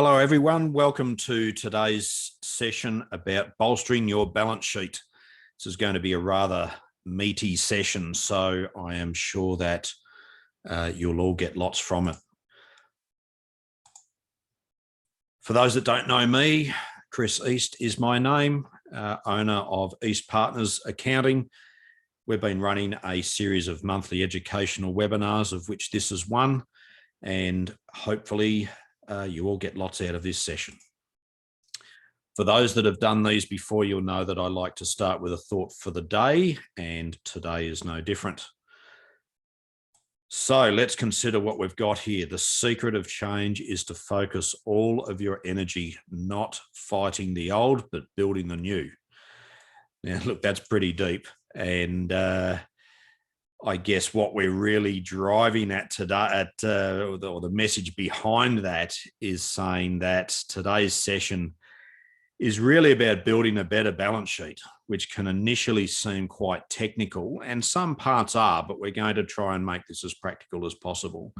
Hello, everyone. Welcome to today's session about bolstering your balance sheet. This is going to be a rather meaty session, so I am sure that you'll all get lots from it. For those that don't know me, Chris East is my name, owner of East Partners Accounting. We've been running a series of monthly educational webinars, of which this is one, and hopefully you all get lots out of this session. For those that have done these before, you'll know that I like to start with a thought for the day, and today is no different. So let's consider what we've got here. The secret of change is to focus all of your energy, not fighting the old, but building the new. Now, look, that's pretty deep. And I guess what we're really driving at today, or the message behind that, is saying that today's session is really about building a better balance sheet, which can initially seem quite technical, and some parts are, but we're going to try and make this as practical as possible.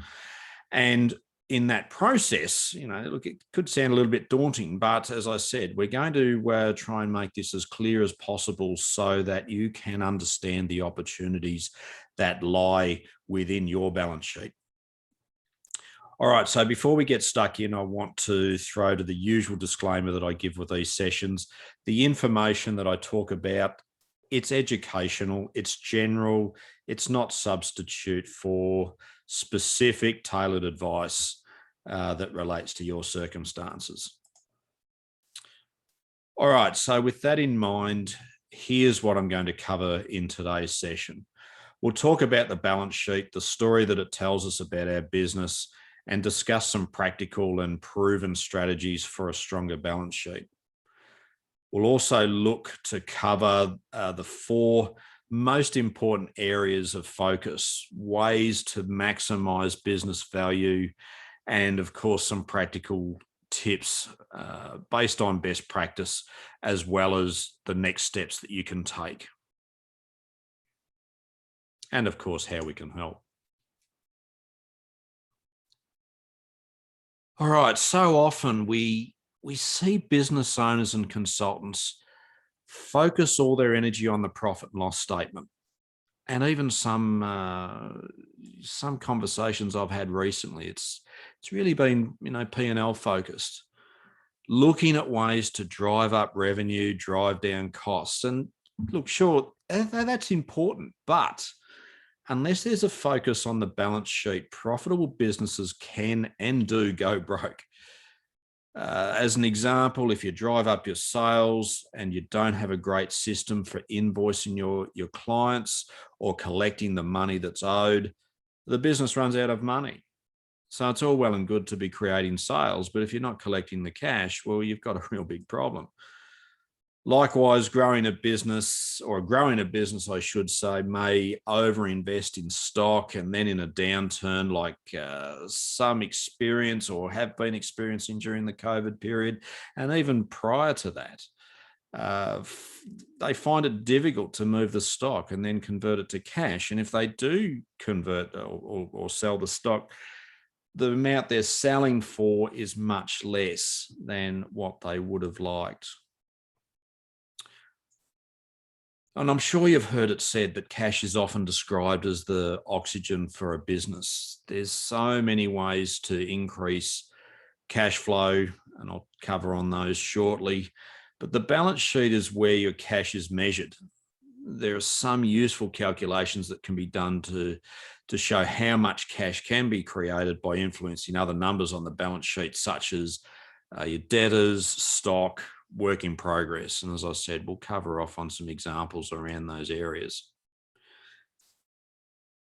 And in that process, look, it could sound a little bit daunting, but as I said, we're going to try and make this as clear as possible so that you can understand the opportunities that lie within your balance sheet. All right, so before we get stuck in, I want to throw to the usual disclaimer that I give with these sessions. The information that I talk about, it's educational, it's general, it's not substitute for specific tailored advice that relates to your circumstances. All right, so with that in mind, here's what I'm going to cover in today's session. We'll talk about the balance sheet, the story that it tells us about our business, and discuss some practical and proven strategies for a stronger balance sheet. We'll also look to cover the 4 most important areas of focus, ways to maximize business value, and of course, some practical tips based on best practice, as well as the next steps that you can take. And of course, how we can help. All right, so often we see business owners and consultants focus all their energy on the profit and loss statement. And even some conversations I've had recently, it's really been, P&L focused, looking at ways to drive up revenue, drive down costs. And look, sure, that's important, but unless there's a focus on the balance sheet, profitable businesses can and do go broke. As an example, if you drive up your sales and you don't have a great system for invoicing your clients or collecting the money that's owed, the business runs out of money. So it's all well and good to be creating sales, but if you're not collecting the cash, well, you've got a real big problem. Likewise, growing a business, I should say, may overinvest in stock, and then in a downturn like some experience or have been experiencing during the COVID period, and even prior to that, they find it difficult to move the stock and then convert it to cash. And if they do convert or sell the stock, the amount they're selling for is much less than what they would have liked. And I'm sure you've heard it said that cash is often described as the oxygen for a business. There's so many ways to increase cash flow, and I'll cover on those shortly. But the balance sheet is where your cash is measured. There are some useful calculations that can be done to show how much cash can be created by influencing other numbers on the balance sheet, such as your debtors, stock, work in progress. And as I said, we'll cover off on some examples around those areas.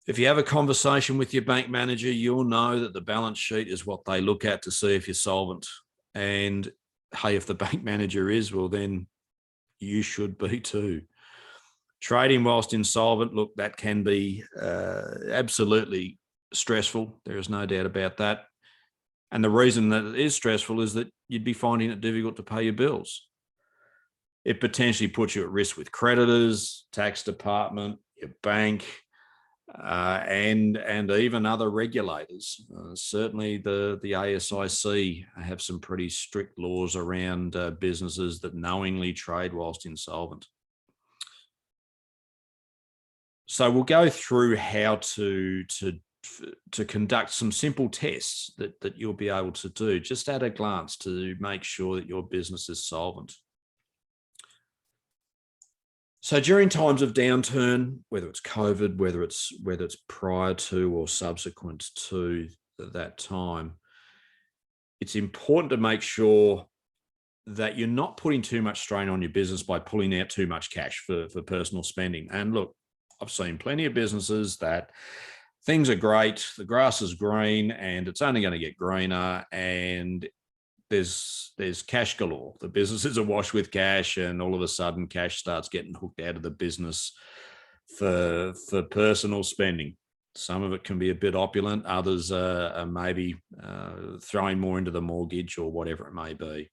If you have a conversation with your bank manager, you'll know that the balance sheet is what they look at to see if you're solvent. And hey, if the bank manager is, well, then you should be too. Trading whilst insolvent, look, that can be absolutely stressful. There is no doubt about that. And the reason that it is stressful is that you'd be finding it difficult to pay your bills. It potentially puts you at risk with creditors, tax department, your bank. and even other regulators. Certainly the ASIC have some pretty strict laws around businesses that knowingly trade whilst insolvent. So we'll go through how to conduct some simple tests that you'll be able to do just at a glance to make sure that your business is solvent. So during times of downturn, whether it's COVID, whether it's prior to or subsequent to that time, it's important to make sure that you're not putting too much strain on your business by pulling out too much cash for personal spending. And look, I've seen plenty of businesses that things are great, the grass is green, and it's only going to get greener, and there's cash galore. The business is awash with cash, and all of a sudden cash starts getting hooked out of the business for personal spending. Some of it can be a bit opulent, others are maybe throwing more into the mortgage or whatever it may be.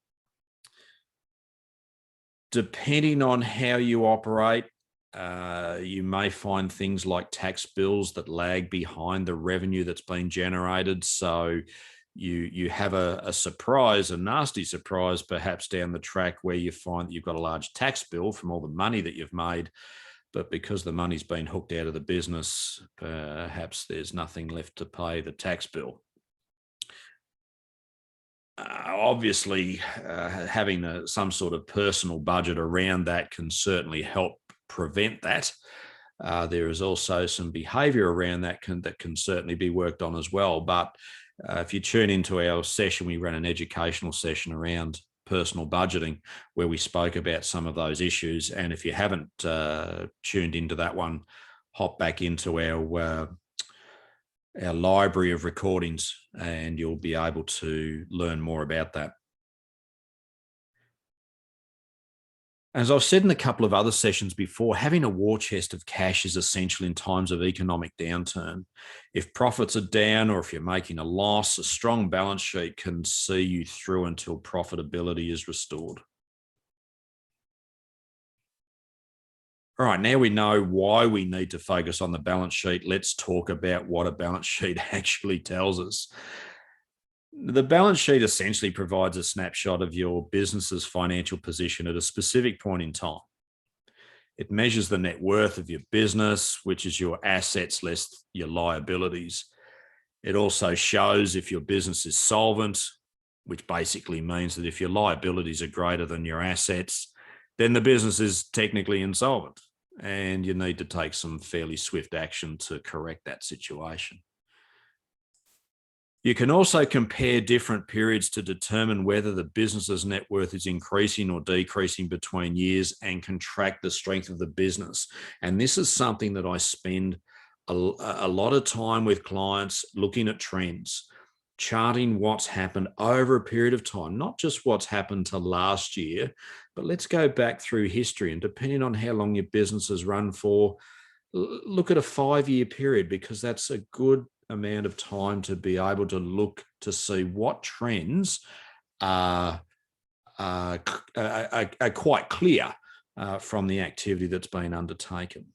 Depending on how you operate, you may find things like tax bills that lag behind the revenue that's been generated. So you have a surprise, a nasty surprise, perhaps down the track, where you find that you've got a large tax bill from all the money that you've made, but because the money's been hooked out of the business, perhaps there's nothing left to pay the tax bill. Obviously, having some sort of personal budget around that can certainly help prevent that. There is also some behavior around that can certainly be worked on as well. But if you tune into our session, we ran an educational session around personal budgeting where we spoke about some of those issues. And if you haven't tuned into that one, hop back into our library of recordings and you'll be able to learn more about that. As I've said in a couple of other sessions before, having a war chest of cash is essential in times of economic downturn. If profits are down or if you're making a loss, a strong balance sheet can see you through until profitability is restored. All right, now we know why we need to focus on the balance sheet. Let's talk about what a balance sheet actually tells us. The balance sheet essentially provides a snapshot of your business's financial position at a specific point in time. It measures the net worth of your business, which is your assets less your liabilities. It also shows if your business is solvent, which basically means that if your liabilities are greater than your assets, then the business is technically insolvent and you need to take some fairly swift action to correct that situation. You can also compare different periods to determine whether the business's net worth is increasing or decreasing between years and can track the strength of the business. And this is something that I spend a lot of time with clients looking at trends, charting what's happened over a period of time, not just what's happened to last year, but let's go back through history. And depending on how long your business has run for, look at a 5-year period, because that's a good amount of time to be able to look to see what trends are quite clear from the activity that's been undertaken.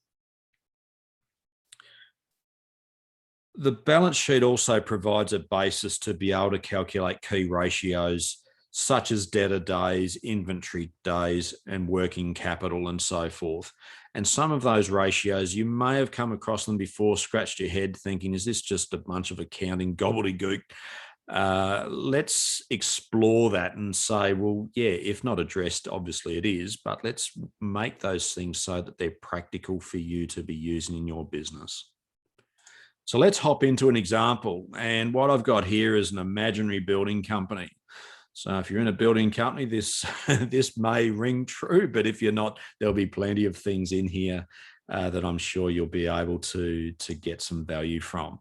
The balance sheet also provides a basis to be able to calculate key ratios such as debtor days, inventory days, and working capital and so forth. And some of those ratios, you may have come across them before, scratched your head thinking, is this just a bunch of accounting gobbledygook? Let's explore that and say, well, yeah, if not addressed, obviously it is, but let's make those things so that they're practical for you to be using in your business. So let's hop into an example. And what I've got here is an imaginary building company. So if you're in a building company, this may ring true, but if you're not, there'll be plenty of things in here that I'm sure you'll be able to get some value from.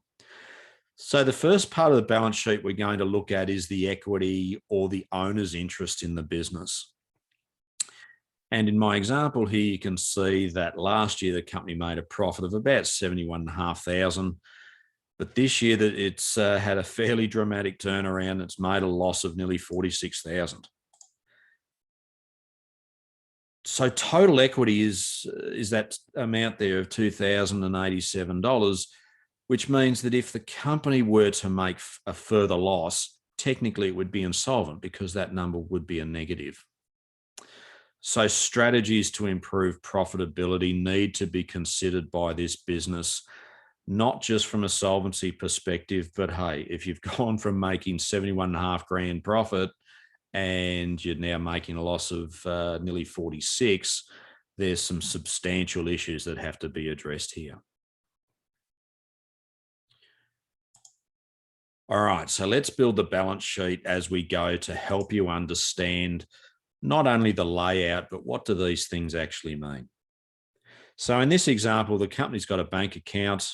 So the first part of the balance sheet we're going to look at is the equity or the owner's interest in the business. And in my example here, you can see that last year the company made a profit of about $71,500. But this year that it's had a fairly dramatic turnaround. It's made a loss of nearly $46,000. So total equity is that amount there of $2,087. which means that if the company were to make a further loss, technically it would be insolvent because that number would be a negative. So strategies to improve profitability need to be considered by this business, not just from a solvency perspective, but hey, if you've gone from making 71.5 grand profit and you're now making a loss of nearly 46, there's some substantial issues that have to be addressed here. All right, so let's build the balance sheet as we go to help you understand not only the layout, but what do these things actually mean? So in this example, the company's got a bank account,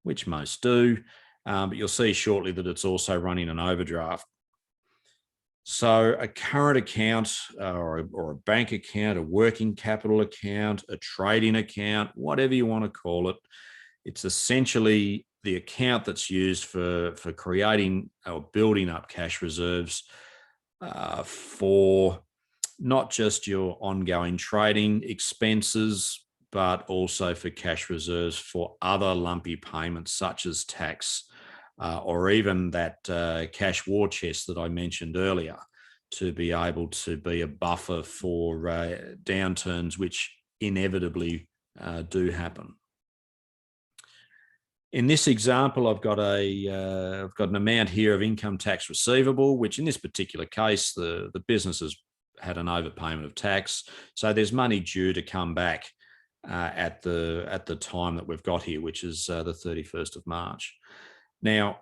which most do, but you'll see shortly that it's also running an overdraft. So a current account or a bank account, a working capital account, a trading account, whatever you want to call it, it's essentially the account that's used for creating or building up cash reserves for not just your ongoing trading expenses, but also for cash reserves for other lumpy payments such as tax or even that cash war chest that I mentioned earlier, to be able to be a buffer for downturns which inevitably do happen. In this example, I've got an amount here of income tax receivable, which in this particular case, the business has had an overpayment of tax. So there's money due to come back at the time that we've got here, which is the 31st of March. Now,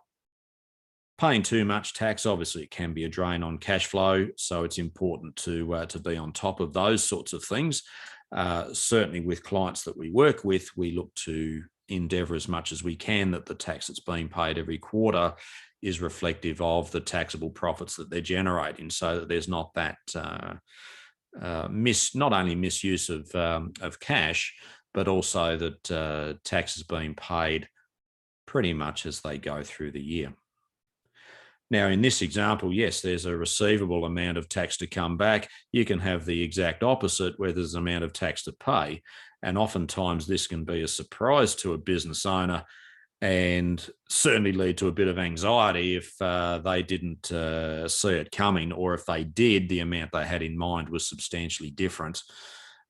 paying too much tax, obviously it can be a drain on cash flow. So it's important to be on top of those sorts of things. Certainly with clients that we work with, we look to endeavour as much as we can that the tax that's being paid every quarter is reflective of the taxable profits that they're generating, so that there's not that not only misuse of cash, but also that tax is being paid pretty much as they go through the year. Now, in this example, yes, there's a receivable amount of tax to come back. You can have the exact opposite where there's an amount of tax to pay. And oftentimes this can be a surprise to a business owner and certainly lead to a bit of anxiety if they didn't see it coming, or if they did, the amount they had in mind was substantially different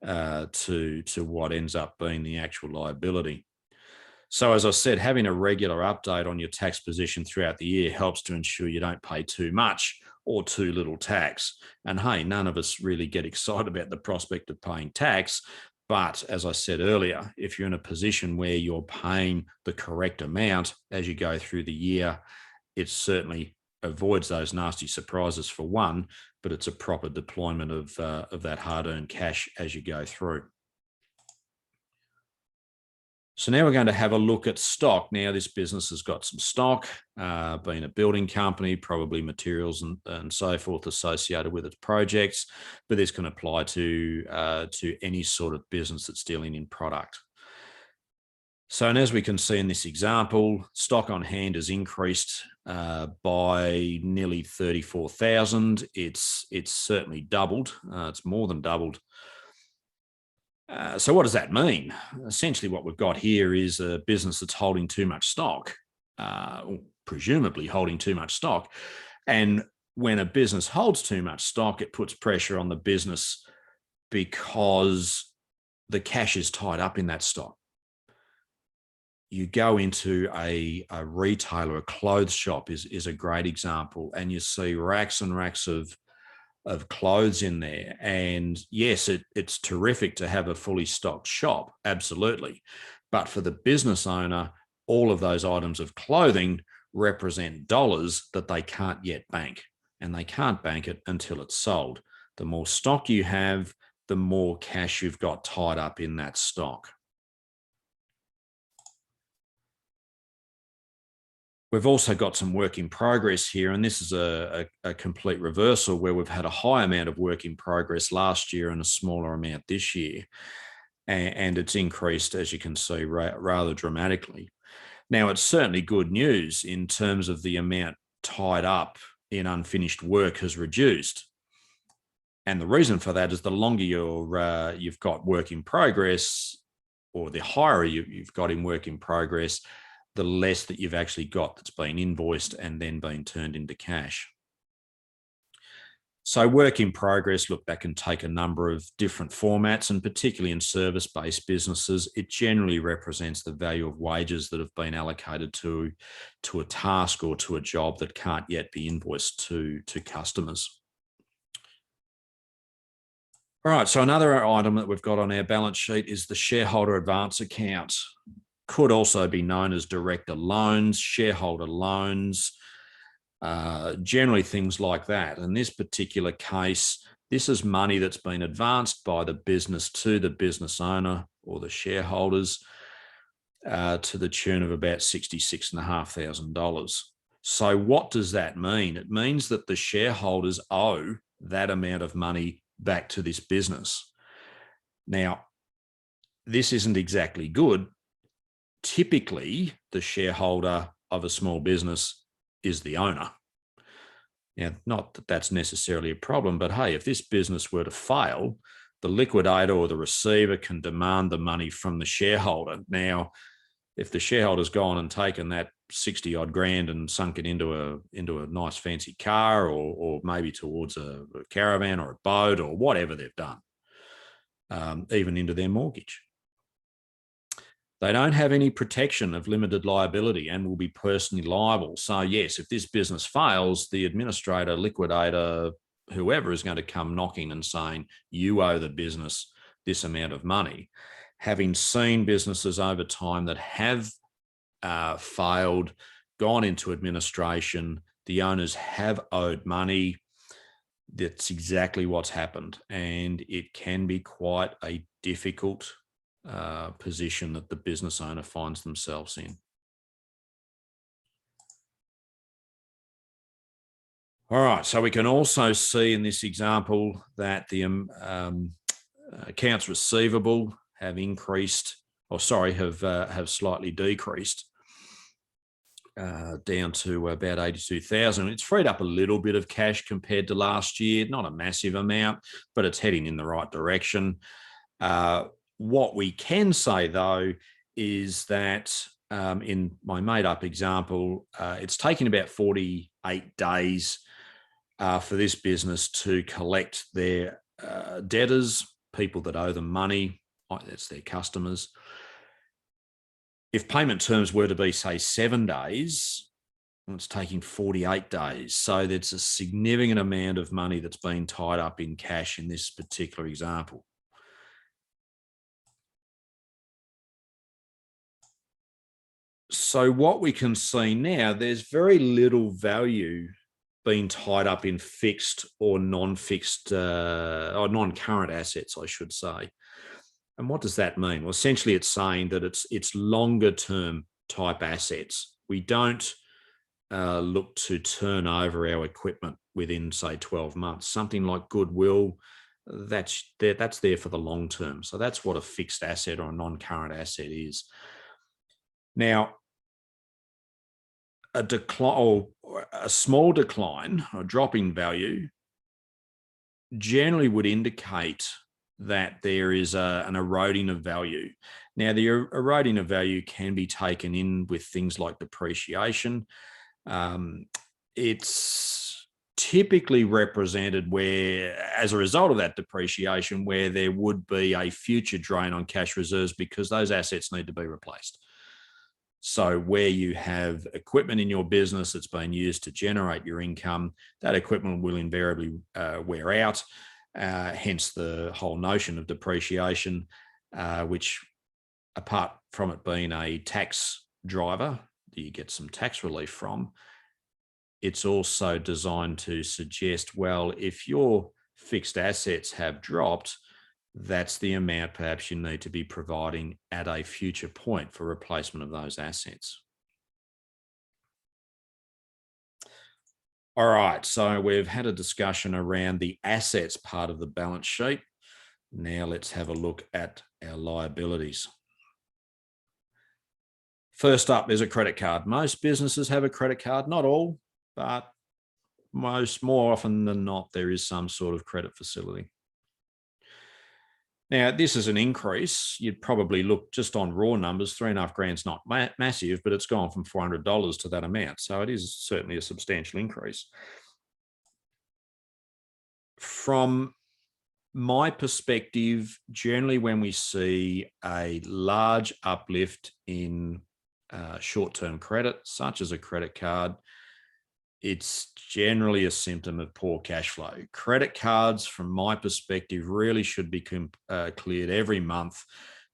to what ends up being the actual liability. So as I said, having a regular update on your tax position throughout the year helps to ensure you don't pay too much or too little tax. And hey, none of us really get excited about the prospect of paying tax. But as I said earlier, if you're in a position where you're paying the correct amount as you go through the year, it certainly avoids those nasty surprises for one, but it's a proper deployment of that hard-earned cash as you go through. So now we're going to have a look at stock. Now this business has got some stock, being a building company, probably materials and so forth associated with its projects, but this can apply to any sort of business that's dealing in product. So, and as we can see in this example, stock on hand has increased by nearly 34,000. It's certainly doubled. It's more than doubled. So what does that mean? Essentially what we've got here is a business that's holding too much stock, presumably holding too much stock. And when a business holds too much stock, it puts pressure on the business because the cash is tied up in that stock. You go into a retailer, a clothes shop is a great example, and you see racks and racks of clothes in there. And yes, it's terrific to have a fully stocked shop, absolutely. But for the business owner, all of those items of clothing represent dollars that they can't yet bank, and they can't bank it until it's sold. The more stock you have, the more cash you've got tied up in that stock. We've also got some work in progress here, and this is a complete reversal where we've had a high amount of work in progress last year and a smaller amount this year. And it's increased, as you can see, rather dramatically. Now, it's certainly good news in terms of the amount tied up in unfinished work has reduced. And the reason for that is the longer you've got work in progress, or the higher you've got in work in progress, the less that you've actually got that's been invoiced and then been turned into cash. So work in progress, look, that can take a number of different formats, and particularly in service-based businesses, it generally represents the value of wages that have been allocated to a task or to a job that can't yet be invoiced to customers. All right, so another item that we've got on our balance sheet is the shareholder advance account. Could also be known as director loans, shareholder loans, generally things like that. In this particular case, this is money that's been advanced by the business to the business owner or the shareholders to the tune of about $66,500. So what does that mean? It means that the shareholders owe that amount of money back to this business. Now, this isn't exactly good. Typically, the shareholder of a small business is the owner. Now, not that that's necessarily a problem, but hey, if this business were to fail, the liquidator or the receiver can demand the money from the shareholder. Now, if the shareholder's gone and taken that 60 odd grand and sunk it into a nice fancy car or maybe towards a caravan or a boat or whatever they've done, even into their mortgage, they don't have any protection of limited liability and will be personally liable. So yes, if this business fails, the administrator, liquidator, whoever is going to come knocking and saying, you owe the business this amount of money. Having seen businesses over time that have failed, gone into administration, the owners have owed money. That's exactly what's happened. And it can be quite a difficult position that the business owner finds themselves in. All right, so we can also see in this example that the accounts receivable have increased, have slightly decreased down to about 82,000. It's freed up a little bit of cash compared to last year, not a massive amount, but it's heading in the right direction. What we can say, though, is that in my made-up example, it's taken about 48 days for this business to collect their debtors, people that owe them money, that's their customers. If payment terms were to be, say, 7 days, it's taking 48 days. So there's a significant amount of money that's been tied up in cash in this particular example. So what we can see now, there's very little value being tied up in fixed or non-fixed or non-current assets, I should say. And what does that mean? Well, essentially it's saying that it's longer term type assets. We don't look to turn over our equipment within, say, 12 months. Something like goodwill, that's there for the long term. So that's what a fixed asset or a non-current asset is. Now, a decline or a small decline or drop in value generally would indicate that there is an eroding of value. Now, the eroding of value can be taken in with things like depreciation. It's typically represented where, as a result of that depreciation, where there would be a future drain on cash reserves because those assets need to be replaced. So where you have equipment in your business that's been used to generate your income, that equipment will invariably wear out. Hence the whole notion of depreciation, which, apart from it being a tax driver that you get some tax relief from, it's also designed to suggest, well, if your fixed assets have dropped, that's the amount perhaps you need to be providing at a future point for replacement of those assets. All right, so we've had a discussion around the assets part of the balance sheet. Now let's have a look at our liabilities. First up, there's a credit card. Most businesses have a credit card, not all, but more often than not, there is some sort of credit facility. Now, this is an increase. You'd probably look just on raw numbers, 3.5 grand's not massive, but it's gone from $400 to that amount. So it is certainly a substantial increase. From my perspective, generally when we see a large uplift in short-term credit, such as a credit card, it's generally a symptom of poor cash flow. Credit cards, from my perspective, really should be cleared every month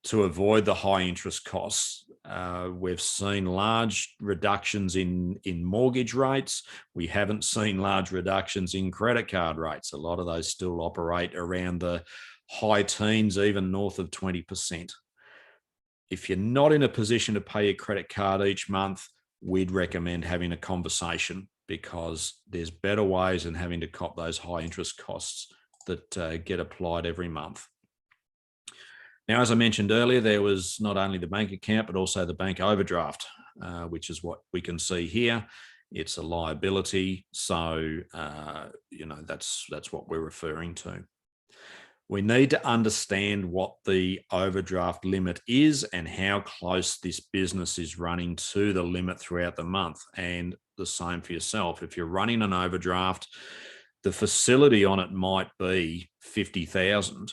to avoid the high interest costs. We've seen large reductions in mortgage rates. We haven't seen large reductions in credit card rates. A lot of those still operate around the high teens, even north of 20%. If you're not in a position to pay your credit card each month, we'd recommend having a conversation, because there's better ways than having to cop those high interest costs that get applied every month. Now, as I mentioned earlier, there was not only the bank account, but also the bank overdraft, which is what we can see here. It's a liability. So, that's what we're referring to. We need to understand what the overdraft limit is and how close this business is running to the limit throughout the month. And the same for yourself. If you're running an overdraft, the facility on it might be 50,000.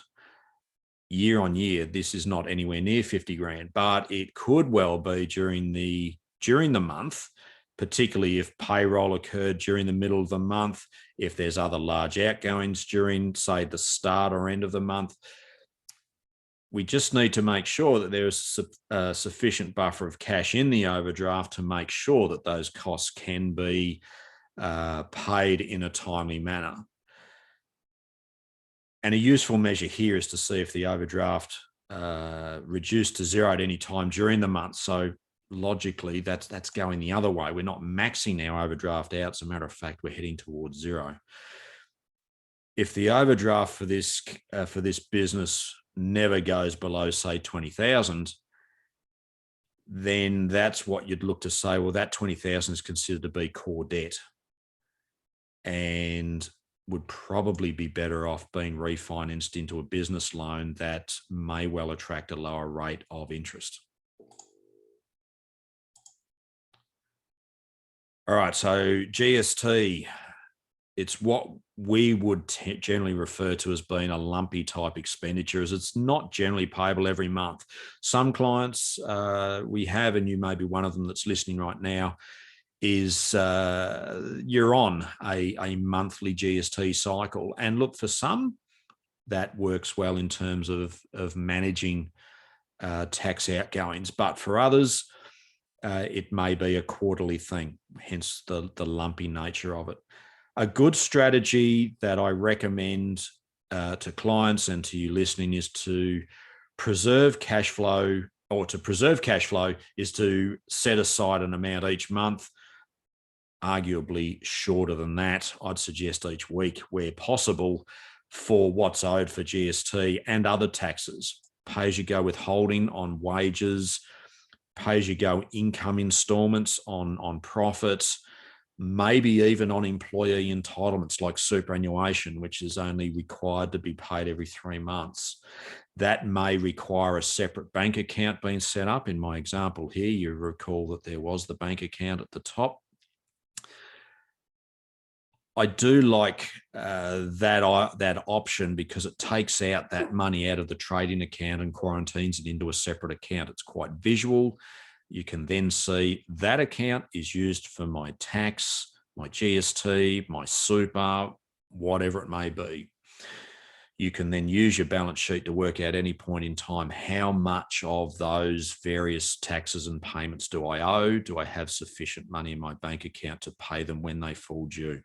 Year on year, this is not anywhere near 50 grand, but it could well be during the month, particularly if payroll occurred during the middle of the month, if there's other large outgoings during, say, the start or end of the month. We just need to make sure that there is a sufficient buffer of cash in the overdraft to make sure that those costs can be paid in a timely manner. And a useful measure here is to see if the overdraft reduced to zero at any time during the month. So logically, that's going the other way. We're not maxing our overdraft out. As a matter of fact, we're heading towards zero. If the overdraft for this business never goes below, say, 20,000, then that's what you'd look to say, well, that 20,000 is considered to be core debt and would probably be better off being refinanced into a business loan that may well attract a lower rate of interest. All right, so GST, it's what we would generally refer to as being a lumpy type expenditure, as it's not generally payable every month. Some clients we have, and you may be one of them that's listening right now, is you're on a monthly GST cycle. And look, for some, that works well in terms of managing tax outgoings. But for others, it may be a quarterly thing, hence the lumpy nature of it. A good strategy that I recommend to clients and to you listening is to preserve cash flow, or to preserve cash flow is to set aside an amount each month, arguably shorter than that. I'd suggest each week where possible, for what's owed for GST and other taxes. Pay-as-you-go withholding on wages, pay-as-you-go income installments on profits, maybe even on employee entitlements like superannuation, which is only required to be paid every 3 months. That may require a separate bank account being set up. In my example here, you recall that there was the bank account at the top. I do like that option, because it takes out that money out of the trading account and quarantines it into a separate account. It's quite visual. You can then see that account is used for my tax, my GST, my super, whatever it may be. You can then use your balance sheet to work out any point in time, how much of those various taxes and payments do I owe? Do I have sufficient money in my bank account to pay them when they fall due?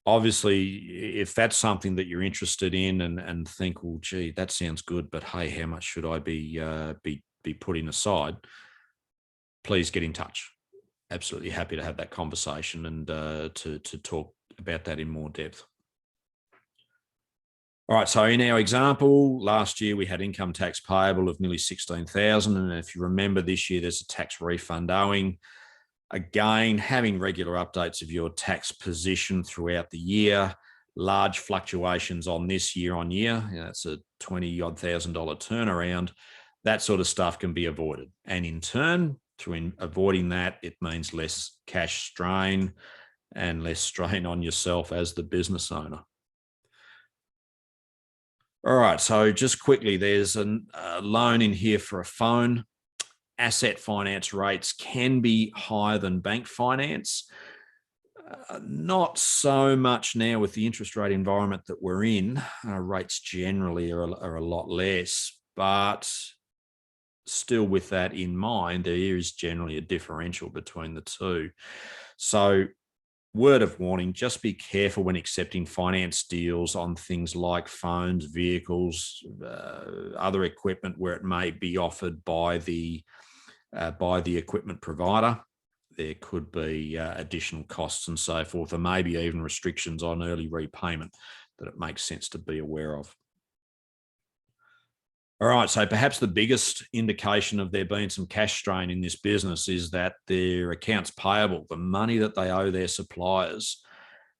Obviously, if that's something that you're interested in and think, well, gee, that sounds good, but hey, how much should I be putting aside? Please get in touch. Absolutely happy to have that conversation and to talk about that in more depth. All right, so in our example, last year we had income tax payable of nearly 16,000, and if you remember, this year there's a tax refund owing. Again, having regular updates of your tax position throughout the year large fluctuations on this year on year, it's a $20,000 turnaround, that sort of stuff can be avoided. And in turn, through avoiding that, it means less cash strain and less strain on yourself as the business owner. All right, so just quickly, there's a loan in here for a phone. Asset finance rates can be higher than bank finance. Not so much now with the interest rate environment that we're in. Rates generally are a lot less, but still with that in mind, there is generally a differential between the two. So word of warning, just be careful when accepting finance deals on things like phones, vehicles, other equipment where it may be offered by the equipment provider. There could be additional costs and so forth, or maybe even restrictions on early repayment that it makes sense to be aware of. All right, so perhaps the biggest indication of there being some cash strain in this business is that their accounts payable, the money that they owe their suppliers,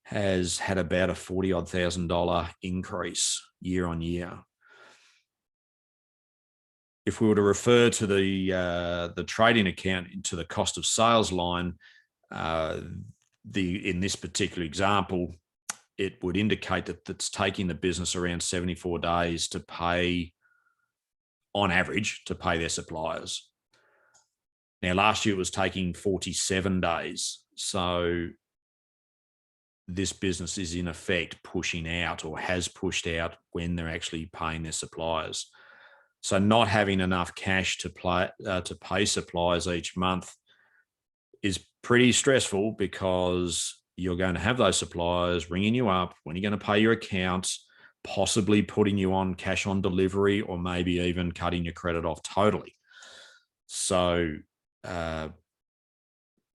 has had about a $40,000 increase year on year. If we were to refer to the trading account to the cost of sales line, in this particular example, it would indicate that it's taking the business around 74 days to pay, on average, to pay their suppliers. Now, last year it was taking 47 days. So this business is in effect pushing out, or has pushed out, when they're actually paying their suppliers. So not having enough cash to pay suppliers each month is pretty stressful, because you're going to have those suppliers ringing you up when you're going to pay your accounts, possibly putting you on cash on delivery, or maybe even cutting your credit off totally. So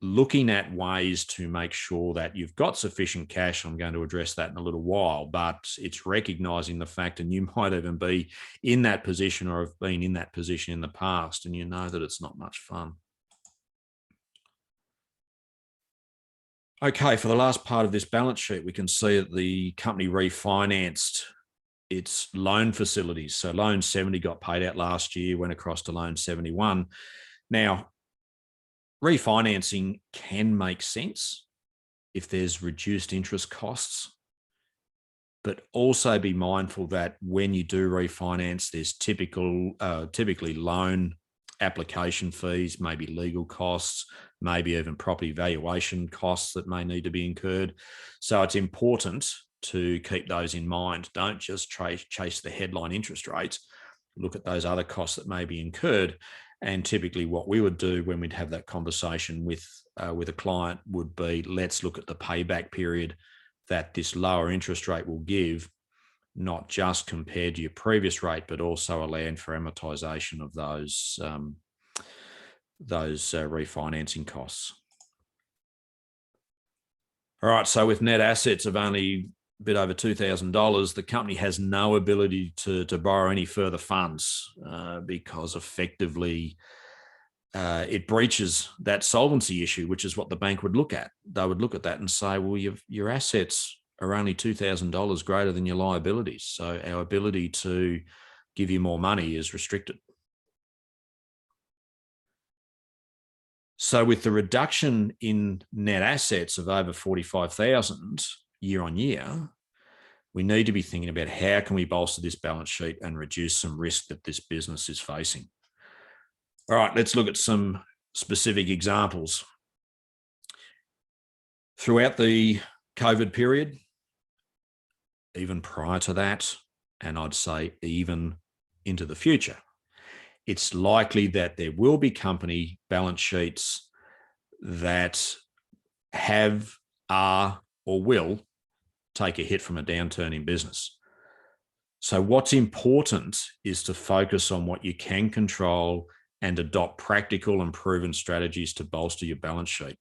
looking at ways to make sure that you've got sufficient cash, I'm going to address that in a little while, but it's recognizing the fact, and you might even be in that position or have been in that position in the past, and you know that it's not much fun. Okay, for the last part of this balance sheet, we can see that the company refinanced its loan facilities. So loan 70 got paid out last year, went across to loan 71. Now, refinancing can make sense if there's reduced interest costs, but also be mindful that when you do refinance, there's typically loan application fees, maybe legal costs, maybe even property valuation costs that may need to be incurred. So it's important to keep those in mind. Don't just chase the headline interest rates. Look at those other costs that may be incurred. And typically what we would do when we'd have that conversation with a client would be, let's look at the payback period that this lower interest rate will give, not just compared to your previous rate, but also allowing for amortization of those refinancing costs. All right, so with net assets of only a bit over $2,000, the company has no ability to borrow any further funds because effectively it breaches that solvency issue, which is what the bank would look at. They would look at that and say, well, your assets are only $2,000 greater than your liabilities. So our ability to give you more money is restricted. So with the reduction in net assets of over 45,000 year on year, we need to be thinking about how can we bolster this balance sheet and reduce some risk that this business is facing. All right, let's look at some specific examples. Throughout the COVID period, even prior to that, and I'd say even into the future, it's likely that there will be company balance sheets that have, are, or will take a hit from a downturn in business. So what's important is to focus on what you can control and adopt practical and proven strategies to bolster your balance sheet.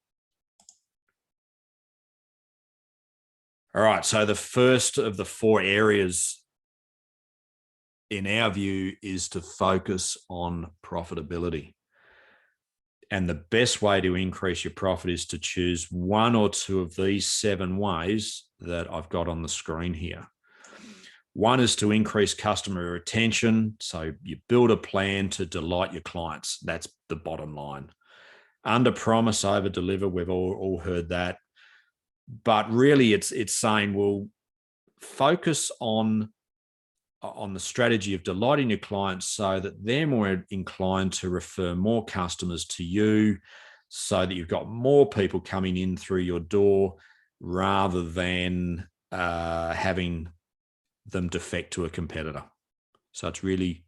All right, so the first of the four areas in our view is to focus on profitability. And the best way to increase your profit is to choose one or two of these 7 ways that I've got on the screen here. One is to increase customer retention. So you build a plan to delight your clients. That's the bottom line. Under promise, over deliver. We've all heard that. But really it's saying, well, focus on the strategy of delighting your clients so that they're more inclined to refer more customers to you, so that you've got more people coming in through your door rather than having them defect to a competitor. So it's really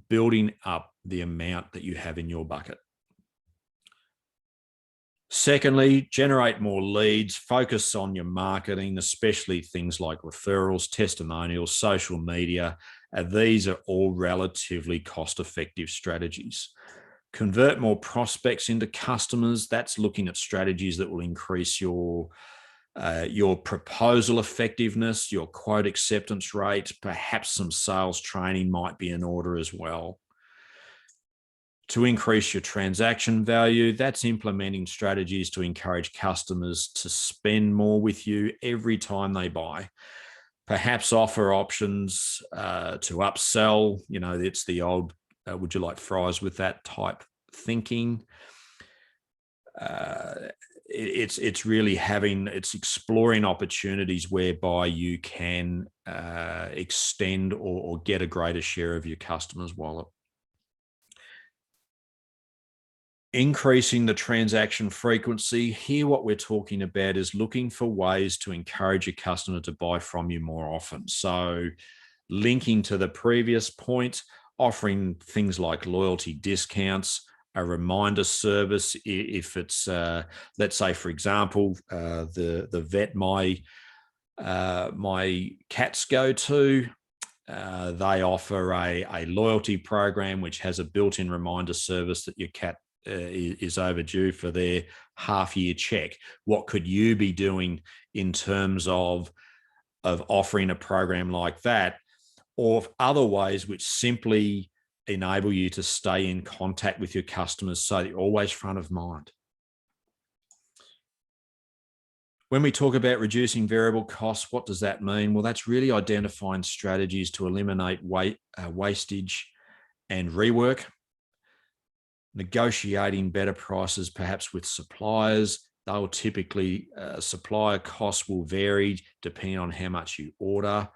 building up the amount that you have in your bucket. Secondly, generate more leads, focus on your marketing, especially things like referrals, testimonials, social media. These are all relatively cost-effective strategies. Convert more prospects into customers. That's looking at strategies that will increase your proposal effectiveness, your quote acceptance rate. Perhaps some sales training might be in order as well. To increase your transaction value, that's implementing strategies to encourage customers to spend more with you every time they buy. Perhaps offer options to upsell. You know, it's the old, would you like fries with that type thinking. It's really it's exploring opportunities whereby you can extend or get a greater share of your customer's wallet. Increasing the transaction frequency. Here, what we're talking about is looking for ways to encourage your customer to buy from you more often. So linking to the previous point, offering things like loyalty discounts, a reminder service. If it's, let's say, for example, the vet my cats go to, they offer a loyalty program which has a built-in reminder service that your cat is overdue for their half-year check. What could you be doing in terms of offering a program like that, or other ways which simply enable you to stay in contact with your customers so that you're always front of mind? When we talk about reducing variable costs, what does that mean? Well, that's really identifying strategies to eliminate wastage and rework. Negotiating better prices, perhaps with suppliers. They will typically, supplier costs will vary depending on how much you order.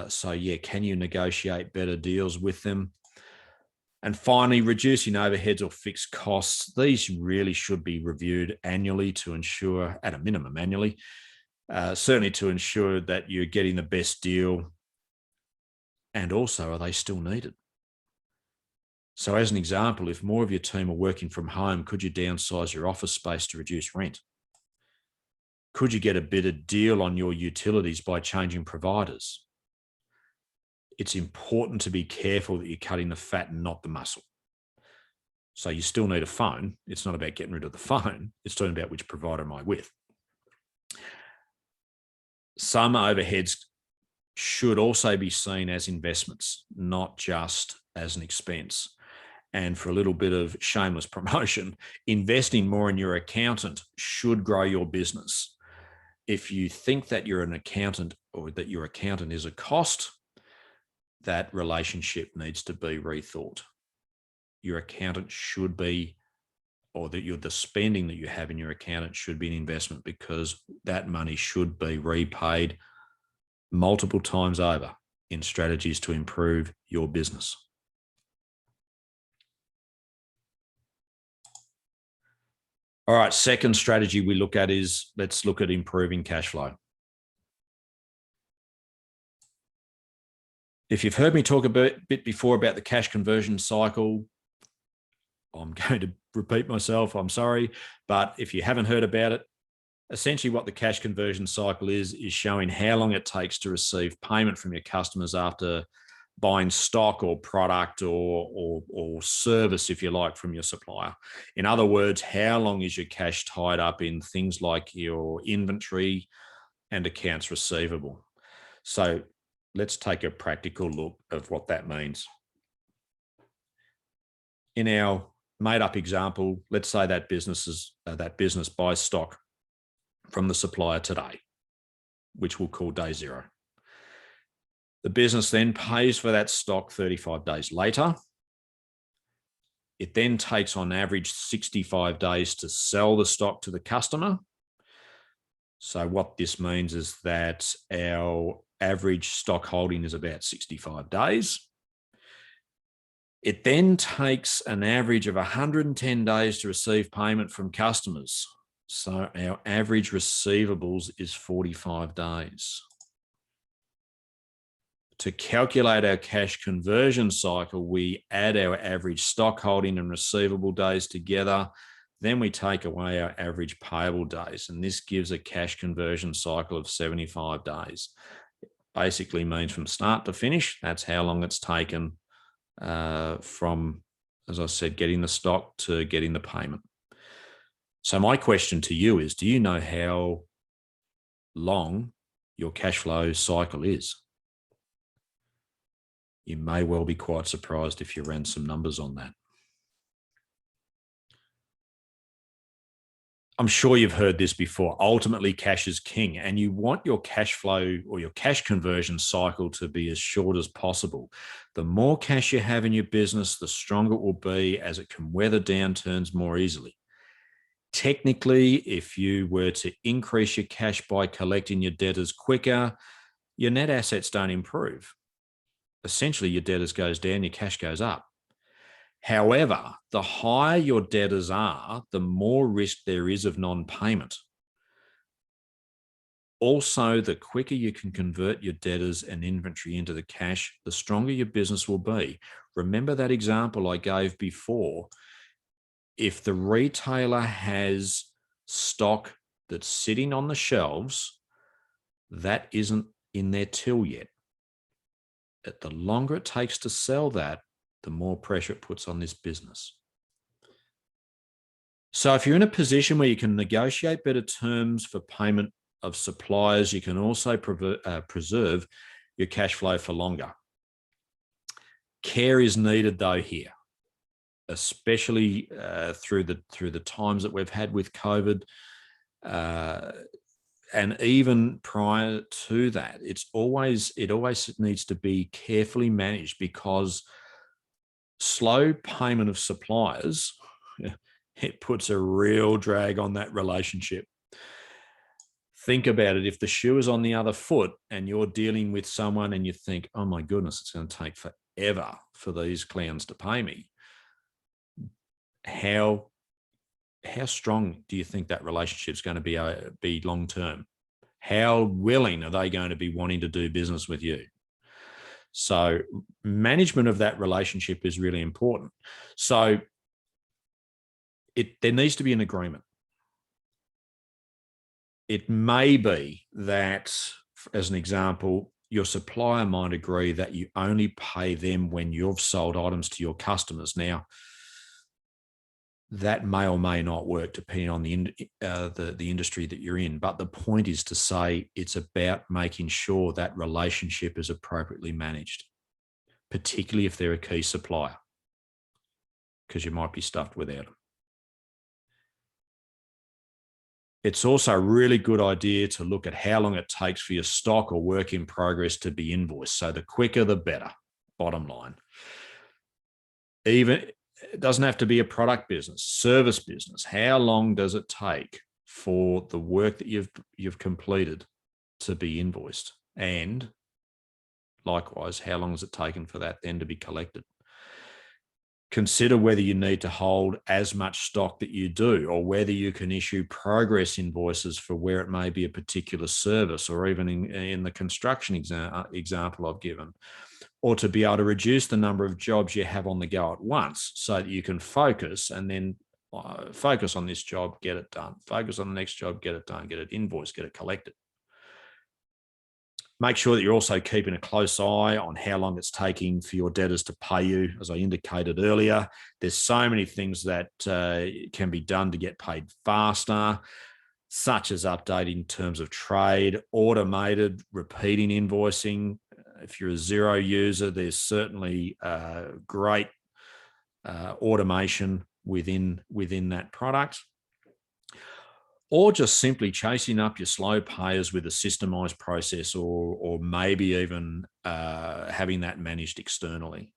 So yeah, can you negotiate better deals with them? And finally, reducing overheads or fixed costs. These really should be reviewed annually to ensure, at a minimum annually, certainly to ensure that you're getting the best deal. And also, are they still needed? So as an example, if more of your team are working from home, could you downsize your office space to reduce rent? Could you get a better deal on your utilities by changing providers? It's important to be careful that you're cutting the fat and not the muscle. So you still need a phone. It's not about getting rid of the phone. It's talking about which provider am I with. Some overheads should also be seen as investments, not just as an expense. And for a little bit of shameless promotion, investing more in your accountant should grow your business. If you think that you're an accountant or that your accountant is a cost, that relationship needs to be rethought. Your accountant should be, or the spending that you have in your accountant should be an investment, because that money should be repaid multiple times over in strategies to improve your business. All right, second strategy we look at is, let's look at improving cash flow. If you've heard me talk a bit before about the cash conversion cycle, I'm going to repeat myself, I'm sorry, but if you haven't heard about it, essentially what the cash conversion cycle is showing how long it takes to receive payment from your customers after buying stock or product or service, if you like, from your supplier. In other words, how long is your cash tied up in things like your inventory and accounts receivable? So let's take a practical look of what that means. In our made-up example, let's say that business buys stock from the supplier today. which we'll call day zero. The business then pays for that stock 35 days later. It then takes on average 65 days to sell the stock to the customer. So what this means is that our average stock holding is about 65 days. It then takes an average of 110 days to receive payment from customers. So our average receivables is 45 days. To calculate our cash conversion cycle, we add our average stock holding and receivable days together. Then we take away our average payable days. And this gives a cash conversion cycle of 75 days. It basically means from start to finish, that's how long it's taken from, as I said, getting the stock to getting the payment. So my question to you is, do you know how long your cash flow cycle is? You may well be quite surprised if you ran some numbers on that. I'm sure you've heard this before. Ultimately, cash is king, and you want your cash flow or your cash conversion cycle to be as short as possible. The more cash you have in your business, the stronger it will be, as it can weather downturns more easily. Technically, if you were to increase your cash by collecting your debtors quicker, your net assets don't improve. Essentially, your debtors goes down, your cash goes up. However, the higher your debtors are, the more risk there is of non-payment. Also, the quicker you can convert your debtors and inventory into the cash, the stronger your business will be. Remember that example I gave before. If the retailer has stock that's sitting on the shelves, that isn't in their till yet. The longer it takes to sell that, the more pressure it puts on this business. So if you're in a position where you can negotiate better terms for payment of suppliers, you can also preserve your cash flow for longer. Care is needed though here, especially through the times that we've had with COVID, and even prior to that. It always needs to be carefully managed, because slow payment of suppliers, it puts a real drag on that relationship. Think about it. If the shoe is on the other foot and you're dealing with someone and you think, oh my goodness, it's going to take forever for these clowns to pay me, how strong do you think that relationship is going to be long term? How willing are they going to be wanting to do business with you? So management of that relationship is really important. So there needs to be an agreement. It may be that, as an example, your supplier might agree that you only pay them when you've sold items to your customers. Now, that may or may not work depending on the industry that you're in. But the point is to say it's about making sure that relationship is appropriately managed, particularly if they're a key supplier, because you might be stuffed without them. It's also a really good idea to look at how long it takes for your stock or work in progress to be invoiced. So the quicker, the better, bottom line. Even it doesn't have to be a product business, service business. How long does it take for the work that you've completed to be invoiced? And likewise, how long has it taken for that then to be collected? Consider whether you need to hold as much stock that you do, or whether you can issue progress invoices for where it may be a particular service, or even in the construction example I've given, or to be able to reduce the number of jobs you have on the go at once, so that you can focus and then focus on this job, get it done, focus on the next job, get it done, get it invoiced, get it collected. Make sure that you're also keeping a close eye on how long it's taking for your debtors to pay you. As I indicated earlier, there's so many things that can be done to get paid faster, such as updating terms of trade, automated repeating invoicing. If you're a Xero user, there's certainly great automation within that product. or just simply chasing up your slow payers with a systemized process, or maybe even having that managed externally,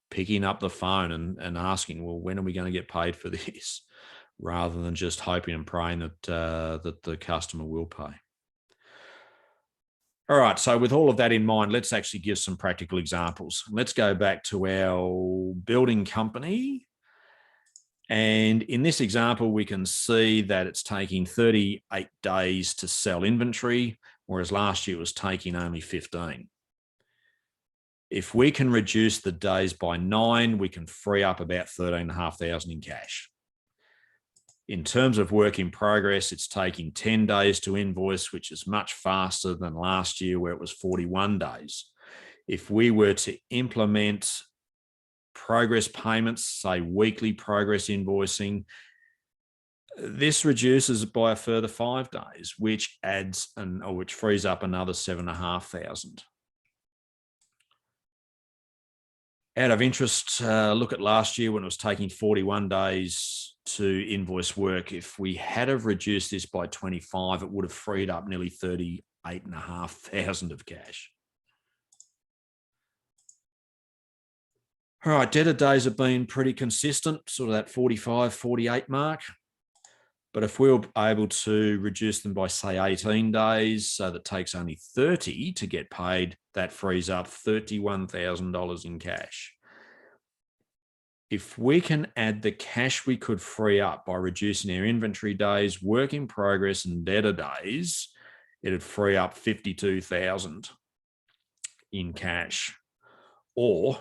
picking up the phone and asking, well, when are we going to get paid for this? Rather than just hoping and praying that that the customer will pay. All right, so with all of that in mind, let's actually give some practical examples. Let's go back to our building company. And in this example, we can see that it's taking 38 days to sell inventory, whereas last year it was taking only 15. If we can reduce the days by 9, we can free up about 13,500 in cash. In terms of work in progress, it's taking 10 days to invoice, which is much faster than last year where it was 41 days. If we were to implement progress payments, say weekly progress invoicing, this reduces it by a further 5 days, which which frees up another 7,500. Out of interest, look at last year when it was taking 41 days to invoice work. If we had have reduced this by 25, it would have freed up nearly 38,500 of cash. All right, debtor days have been pretty consistent, sort of that 45, 48 mark. But if we were able to reduce them by, say, 18 days, so that takes only 30 to get paid, that frees up $31,000 in cash. If we can add the cash we could free up by reducing our inventory days, work in progress, and debtor days, it'd free up 52,000 in cash, or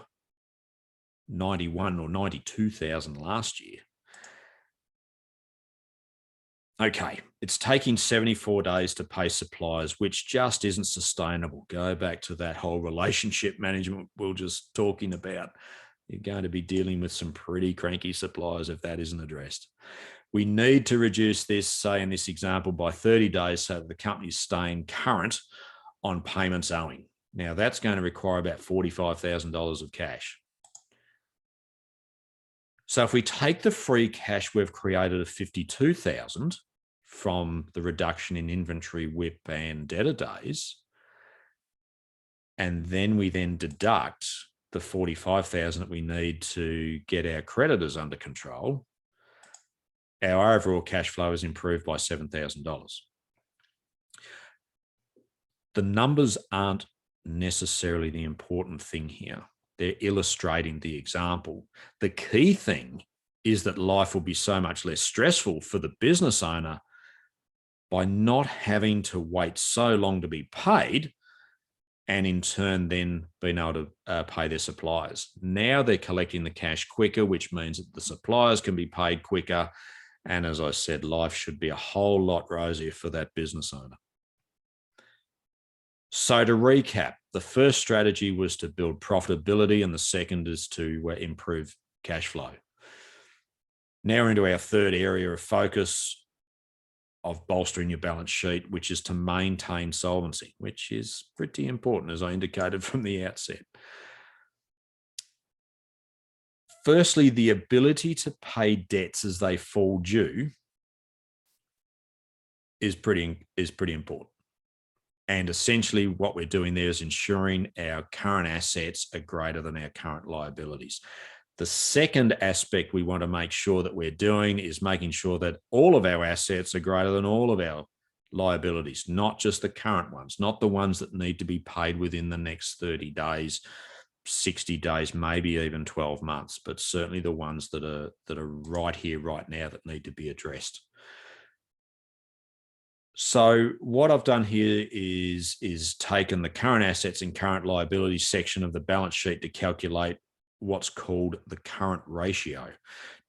91 or 92,000 last year. Okay, it's taking 74 days to pay suppliers, which just isn't sustainable. Go back to that whole relationship management we were just talking about. You're going to be dealing with some pretty cranky suppliers if that isn't addressed. We need to reduce this, say in this example, by 30 days so that the company's staying current on payments owing. Now, that's going to require about $45,000 of cash. So if we take the free cash we've created of 52,000 from the reduction in inventory, WIP, and debtor days, and then we deduct the 45,000 that we need to get our creditors under control, our overall cash flow is improved by $7,000. The numbers aren't necessarily the important thing here. They're illustrating the example. The key thing is that life will be so much less stressful for the business owner by not having to wait so long to be paid, and in turn then being able to pay their suppliers. Now they're collecting the cash quicker, which means that the suppliers can be paid quicker. And as I said, life should be a whole lot rosier for that business owner. So to recap, the first strategy was to build profitability, and the second is to improve cash flow. Now we're into our third area of focus of bolstering your balance sheet, which is to maintain solvency, which is pretty important, as I indicated from the outset. Firstly, the ability to pay debts as they fall due is pretty important. And essentially what we're doing there is ensuring our current assets are greater than our current liabilities. The second aspect we want to make sure that we're doing is making sure that all of our assets are greater than all of our liabilities, not just the current ones, not the ones that need to be paid within the next 30 days, 60 days, maybe even 12 months, but certainly the ones that are right here, right now, that need to be addressed. So what I've done here is taken the current assets and current liabilities section of the balance sheet to calculate what's called the current ratio.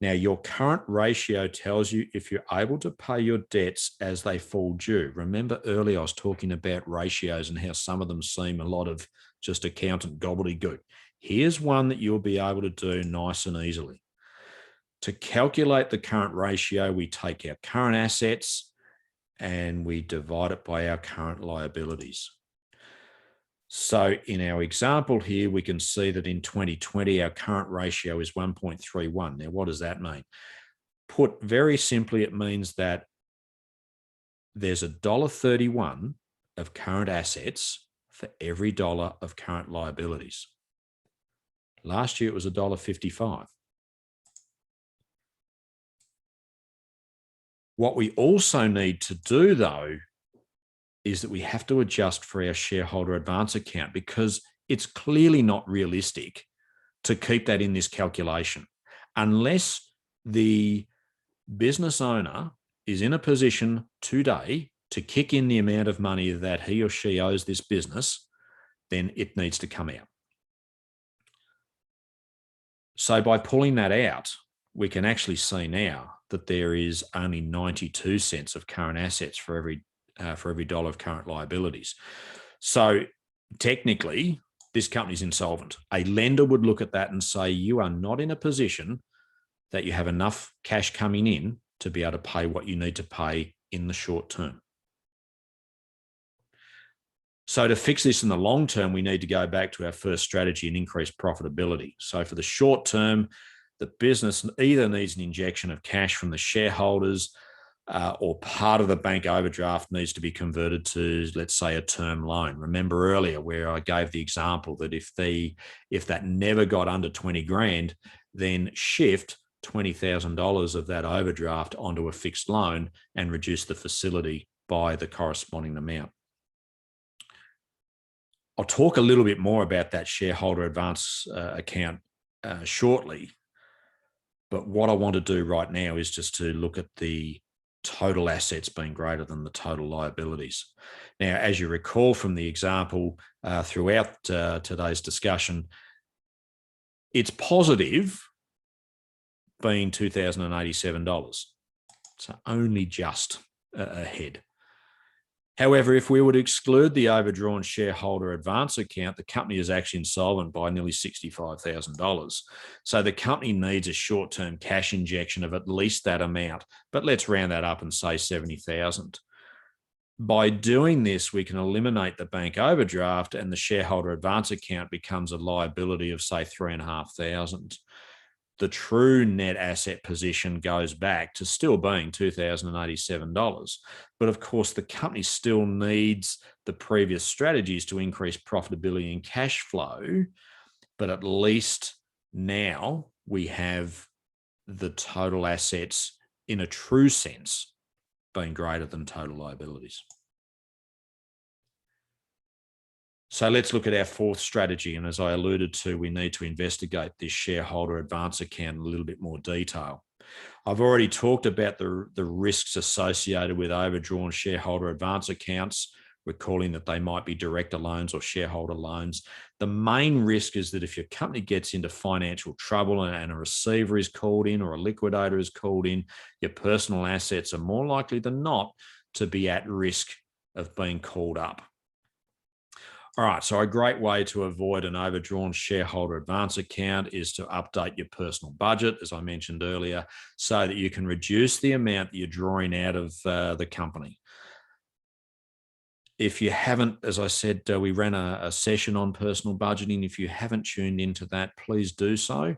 Now, your current ratio tells you if you're able to pay your debts as they fall due. Remember earlier I was talking about ratios and how some of them seem a lot of just accountant gobbledygook. Here's one that you'll be able to do nice and easily. To calculate the current ratio, we take our current assets and we divide it by our current liabilities. So in our example here, we can see that in 2020, our current ratio is 1.31. Now, what does that mean? Put very simply, it means that there's $1.31 of current assets for every dollar of current liabilities. Last year, it was $1.55. What we also need to do, though, is that we have to adjust for our shareholder advance account, because it's clearly not realistic to keep that in this calculation unless the business owner is in a position today to kick in the amount of money that he or she owes this business. Then it needs to come out. So by pulling that out, we can actually see now that there is only 92 cents of current assets for every dollar of current liabilities. So technically, this company's insolvent. A lender would look at that and say, you are not in a position that you have enough cash coming in to be able to pay what you need to pay in the short term. So to fix this in the long term, we need to go back to our first strategy and increase profitability. So for the short term, the business either needs an injection of cash from the shareholders, or part of the bank overdraft needs to be converted to, let's say, a term loan. Remember earlier where I gave the example that if that never got under 20 grand, then shift $20,000 of that overdraft onto a fixed loan and reduce the facility by the corresponding amount. I'll talk a little bit more about that shareholder advance account shortly. But what I want to do right now is just to look at the total assets being greater than the total liabilities. Now, as you recall from the example throughout today's discussion, it's positive being $2,087. So only just ahead. However, if we were to exclude the overdrawn shareholder advance account, the company is actually insolvent by nearly $65,000. So the company needs a short-term cash injection of at least that amount, but let's round that up and say $70,000. By doing this, we can eliminate the bank overdraft and the shareholder advance account becomes a liability of, say, $3,500. The true net asset position goes back to still being $2,087. But of course, the company still needs the previous strategies to increase profitability and cash flow. But at least now we have the total assets in a true sense being greater than total liabilities. So let's look at our fourth strategy. And as I alluded to, we need to investigate this shareholder advance account in a little bit more detail. I've already talked about the risks associated with overdrawn shareholder advance accounts. We're calling that they might be director loans or shareholder loans. The main risk is that if your company gets into financial trouble and a receiver is called in or a liquidator is called in, your personal assets are more likely than not to be at risk of being called up. All right, so a great way to avoid an overdrawn shareholder advance account is to update your personal budget, as I mentioned earlier, so that you can reduce the amount that you're drawing out of the company. If you haven't, as I said, we ran a session on personal budgeting. If you haven't tuned into that, please do so,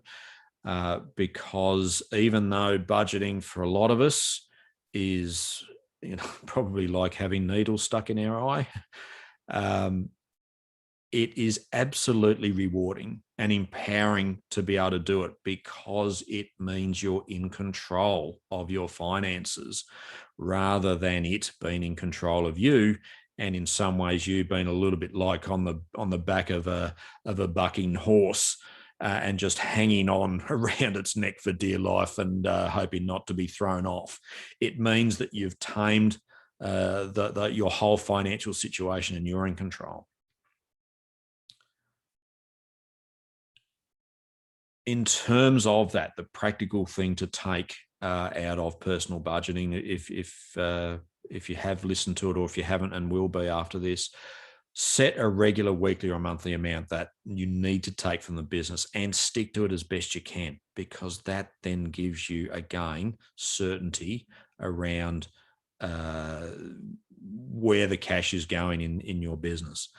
because even though budgeting for a lot of us is, probably like having needles stuck in our eye, it is absolutely rewarding and empowering to be able to do it, because it means you're in control of your finances rather than it being in control of you. And in some ways, you being a little bit like on the back of a bucking horse and just hanging on around its neck for dear life and hoping not to be thrown off. It means that you've tamed your whole financial situation and you're in control. In terms of that, the practical thing to take out of personal budgeting, if you have listened to it or if you haven't and will be after this, set a regular weekly or monthly amount that you need to take from the business and stick to it as best you can, because that then gives you, again, certainty around where the cash is going in your business.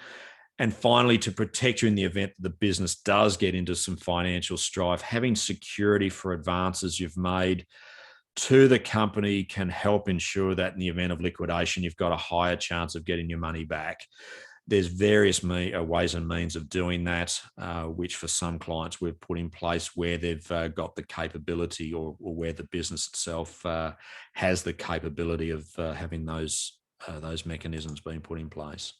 And finally, to protect you in the event that the business does get into some financial strife, having security for advances you've made to the company can help ensure that in the event of liquidation, you've got a higher chance of getting your money back. There's various ways and means of doing that, which for some clients we've put in place where they've got the capability or where the business itself has the capability of having those mechanisms being put in place.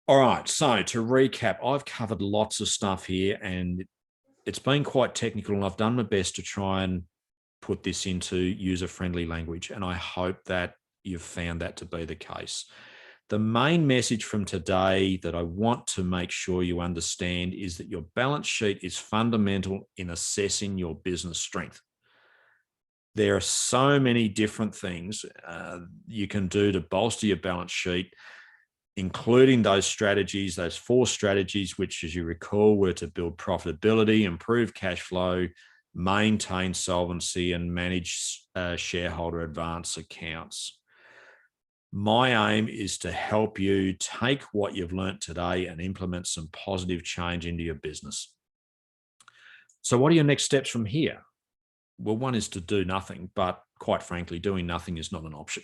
All right, so to recap, I've covered lots of stuff here and it's been quite technical, and I've done my best to try and put this into user-friendly language, and I hope that you've found that to be the case. The main message from today that I want to make sure you understand is that your balance sheet is fundamental in assessing your business strength. There are so many different things you can do to bolster your balance sheet, including those strategies, those 4 strategies, which, as you recall, were to build profitability, improve cash flow, maintain solvency, and manage shareholder advance accounts. My aim is to help you take what you've learnt today and implement some positive change into your business. So what are your next steps from here? Well, one is to do nothing, but quite frankly, doing nothing is not an option.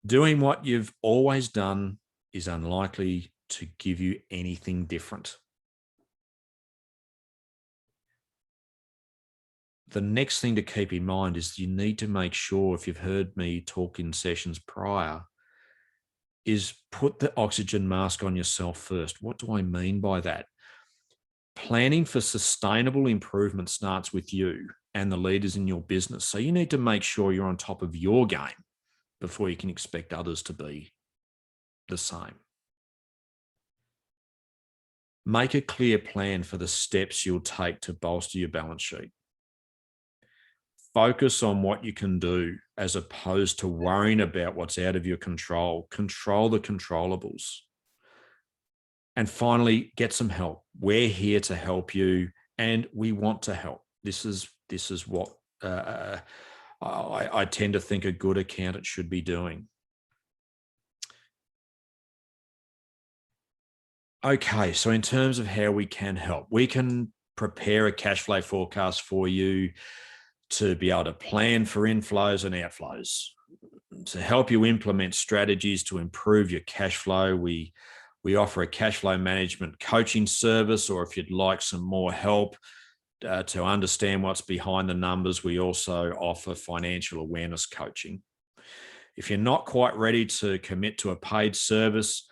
Doing what you've always done is unlikely to give you anything different. The next thing to keep in mind is you need to make sure, if you've heard me talk in sessions prior, is put the oxygen mask on yourself first. What do I mean by that? Planning for sustainable improvement starts with you and the leaders in your business. So you need to make sure you're on top of your game before you can expect others to be the same. Make a clear plan for the steps you'll take to bolster your balance sheet. Focus on what you can do as opposed to worrying about what's out of your control. Control the controllables. And finally, get some help. We're here to help you and we want to help. This is what I tend to think a good accountant should be doing. Okay, so in terms of how we can help, we can prepare a cash flow forecast for you to be able to plan for inflows and outflows. To help you implement strategies to improve your cash flow, we offer a cash flow management coaching service, or if you'd like some more help to understand what's behind the numbers, we also offer financial awareness coaching. If you're not quite ready to commit to a paid service,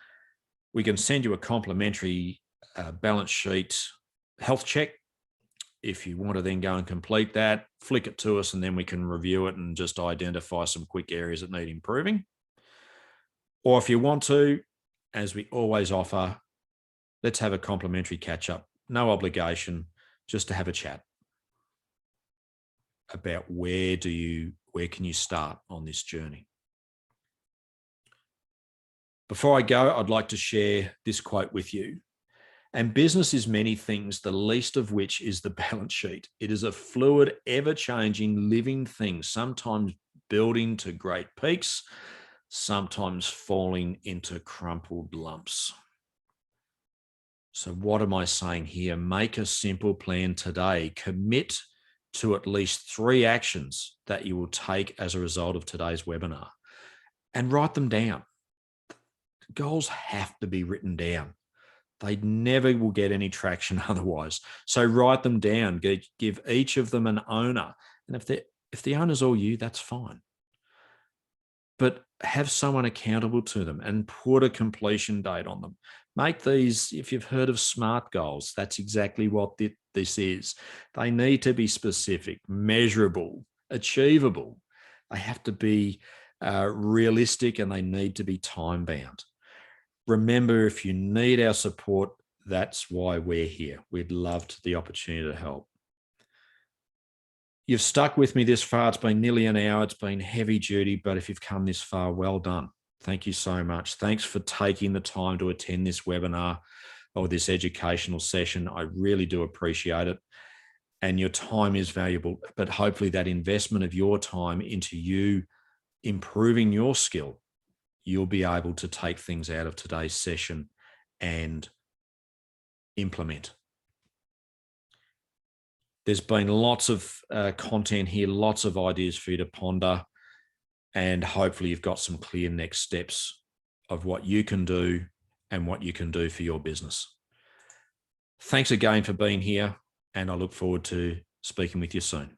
we can send you a complimentary balance sheet health check. If you want to then go and complete that, flick it to us and then we can review it and just identify some quick areas that need improving. Or if you want to, as we always offer, let's have a complimentary catch up. No obligation, just to have a chat about where can you start on this journey. Before I go, I'd like to share this quote with you. And business is many things, the least of which is the balance sheet. It is a fluid, ever-changing, living thing, sometimes building to great peaks, sometimes falling into crumpled lumps. So what am I saying here? Make a simple plan today. Commit to at least 3 actions that you will take as a result of today's webinar and write them down. Goals have to be written down. They never will get any traction otherwise. So write them down, give each of them an owner. And if the owner's all you, that's fine. But have someone accountable to them and put a completion date on them. Make these, if you've heard of SMART goals, that's exactly what this is. They need to be specific, measurable, achievable. They have to be realistic and they need to be time bound. Remember, if you need our support, that's why we're here. We'd love the opportunity to help. You've stuck with me this far. It's been nearly an hour. It's been heavy duty, but if you've come this far, well done. Thank you so much. Thanks for taking the time to attend this webinar or this educational session. I really do appreciate it. And your time is valuable, but hopefully that investment of your time into you improving your skill, you'll be able to take things out of today's session and implement. There's been lots of content here, lots of ideas for you to ponder, and hopefully you've got some clear next steps of what you can do and what you can do for your business. Thanks again for being here, and I look forward to speaking with you soon.